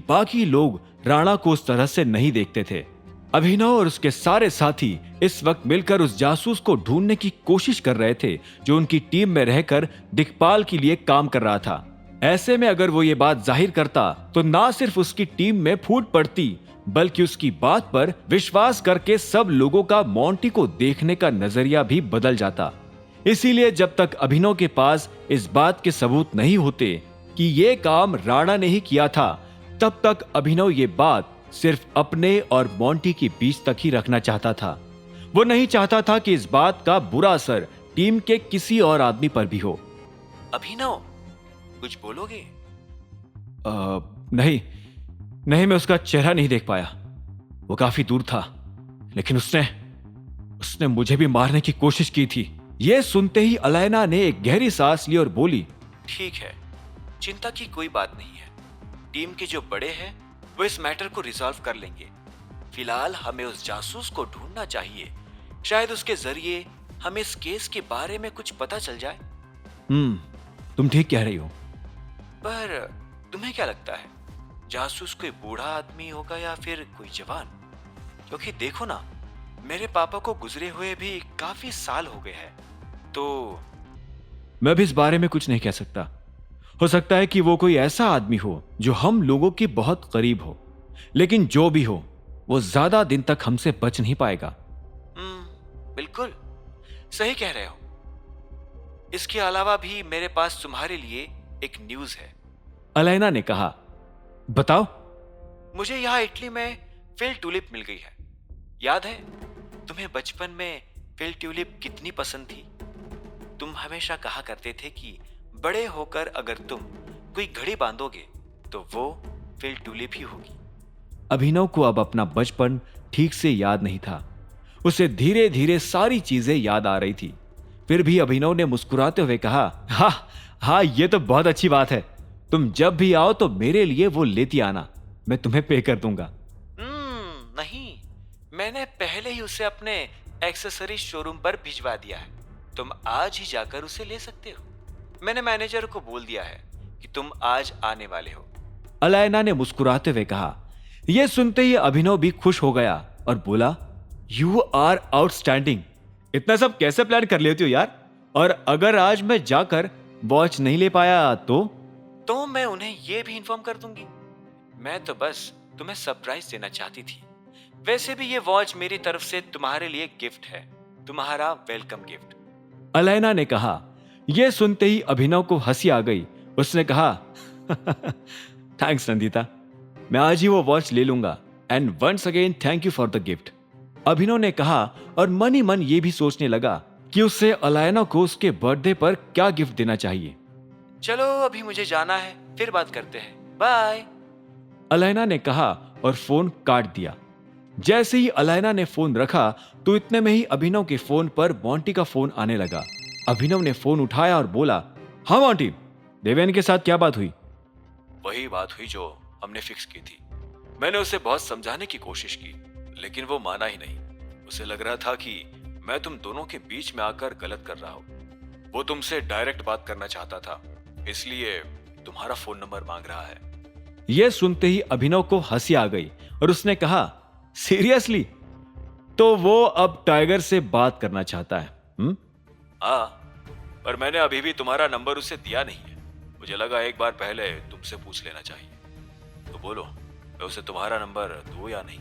बाकी लोग राणा को उस तरह से नहीं देखते थे। अभिनव और उसके सारे साथी इस वक्त मिलकर उस जासूस को ढूंढने की कोशिश कर रहे थे जो उनकी टीम में रहकर दिक्पाल के लिए काम कर रहा था। ऐसे में अगर वो ये बात जाहिर करता तो ना सिर्फ उसकी टीम में फूट पड़ती बल्कि उसकी बात पर विश्वास करके सब लोगों का मोंटी को देखने का नजरिया भी बदल जाता। इसीलिए जब तक अभिनव के पास इस बात के सबूत नहीं होते कि ये काम राणा ने ही किया था, तब तक अभिनव ये बात सिर्फ अपने और मोंटी के बीच तक ही रखना चाहता था। वो नहीं चाहता था कि इस बात का बुरा असर टीम के किसी और आदमी पर भी हो। अभिनव, कुछ बोलोगे? नहीं, मैं उसका चेहरा नहीं देख पाया। वो काफी दूर था, लेकिन उसने मुझे भी मारने की कोशिश की थी। यह सुनते ही अलायना ने एक गहरी सांस ली और बोली, ठीक है, चिंता की कोई बात नहीं है। टीम के जो बड़े हैं वो इस मैटर को रिजॉल्व कर लेंगे। फिलहाल हमें उस जासूस को ढूंढना चाहिए। शायद उसके जरिए हमें इस केस के बारे में कुछ पता चल जाए। तुम ठीक कह रही हो। पर तुम्हें क्या लगता है, जासूस कोई बूढ़ा आदमी होगा या फिर कोई जवान? क्योंकि देखो ना, मेरे पापा को गुजरे हुए भी काफी साल हो गए हैं। तो मैं भी इस बारे में कुछ नहीं कह सकता। हो सकता है कि वो कोई ऐसा आदमी हो जो हम लोगों के बहुत करीब हो, लेकिन जो भी हो वो ज्यादा दिन तक हमसे बच नहीं पाएगा। बिल्कुल सही कह रहे हो। इसके अलावा भी मेरे पास तुम्हारे लिए एक न्यूज है। अलायना ने कहा, बताओ। मुझे यहाँ इटली में फिल ट्यूलिप मिल गई है। याद है तुम्हें बचपन में फिल ट्यूलिप कितनी पसंद थी? तुम हमेशा कहा करते थे कि बड़े होकर अगर तुम कोई घड़ी बांधोगे तो वो फिल ट्यूलिप ही होगी। अभिनव को अब अपना बचपन ठीक से याद नहीं था। उसे धीरे धीरे सारी चीजें याद आ रही थी। फिर भी अभिनव ने मुस्कुराते हुए कहा, हाँ, ये तो बहुत अच्छी बात है। तुम जब भी आओ तो मेरे लिए वो लेती आना, मैं तुम्हें पे कर दूंगा। नहीं, मैंने पहले ही उसे अपने एक्सेसरी शोरूम पर भिजवा दिया है। तुम आज ही जाकर उसे ले सकते हो। मैंने मैनेजर को बोल दिया है कि तुम आज आने वाले हो। अलायना ने मुस्कुराते हुए कहा। यह सुनते ही अभिनव भी खुश हो गया और बोला, यू आर आउटस्टैंडिंग। इतना सब कैसे प्लान कर लेती हो यार? और अगर आज मैं जाकर वॉच नहीं ले पाया तो मैं उन्हें यह भी इन्फॉर्म कर दूंगी। मैं तो बस तुम्हें सरप्राइज देना चाहती थी। वैसे भी ये वॉच मेरी तरफ से तुम्हारे लिए गिफ्ट है, तुम्हारा वेलकम गिफ्ट। अलायना ने कहा। यह सुनते ही अभिनव को हंसी आ गई। उसने कहा, थैंक्स नंदिता, मैं आज ही वो वॉच ले लूंगा। And once again thank you for the gift. Abhinav ने कहा और मन ही मन ये भी सोचने लगा कि उसे अलायना को उसके बर्थडे पर क्या गिफ्ट देना चाहिए। चलो अभी मुझे जाना है, फिर बात करते हैं, बाय। अलायना ने कहा और फोन काट दिया। जैसे ही अलायना ने फोन रखा तो इतने में ही अभिनव के फोन पर मोंटी का फोन आने लगा। अभिनव ने फोन उठाया और बोला, हाँ मोंटी, देवेन के साथ क्या बात हुई? वही बात हुई जो हमने फिक्स की थी। मैंने उसे बहुत समझाने की कोशिश की, लेकिन वो माना ही नहीं। उसे लग रहा था कि मैं तुम दोनों के बीच में आकर गलत कर रहा हूं। वो तुमसे डायरेक्ट बात करना चाहता था, इसलिए तुम्हारा फोन नंबर मांग रहा है। यह सुनते ही अभिनव को हंसी आ गई और उसने कहा, सीरियसली? तो वो अब टाइगर से बात करना चाहता है? हाँ, पर मैंने अभी भी तुम्हारा नंबर उसे दिया नहीं है। मुझे लगा एक बार पहले तुमसे पूछ लेना चाहिए। तो बोलो, मैं उसे तुम्हारा नंबर दूं या नहीं?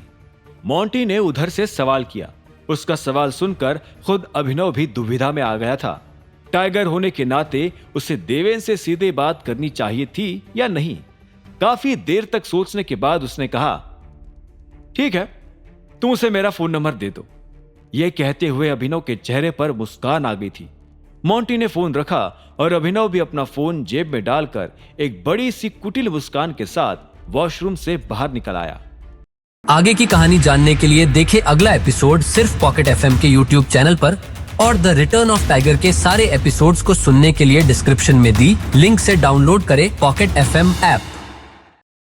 मोंटी ने उधर से सवाल किया। उसका सवाल सुनकर खुद अभिनव भी दुविधा में आ गया था। टाइगर होने के नाते उसे देवेन से सीधे बात करनी चाहिए थी या नहीं। काफी देर तक सोचने के बाद उसने कहा, ठीक है, तुम उसे मेरा फोन नंबर दे दो। यह कहते हुए अभिनव के चेहरे पर मुस्कान आ गई थी। मोंटी ने फोन रखा और अभिनव भी अपना फोन जेब में डालकर एक बड़ी सी कुटिल मुस्कान के साथ वॉशरूम से बाहर निकल आया। आगे की कहानी जानने के लिए देखें अगला एपिसोड सिर्फ पॉकेट एफएम के यूट्यूब चैनल पर, और द रिटर्न ऑफ टाइगर के सारे एपिसोड्स को सुनने के लिए डिस्क्रिप्शन में दी लिंक से डाउनलोड करें पॉकेट एफएम ऐप।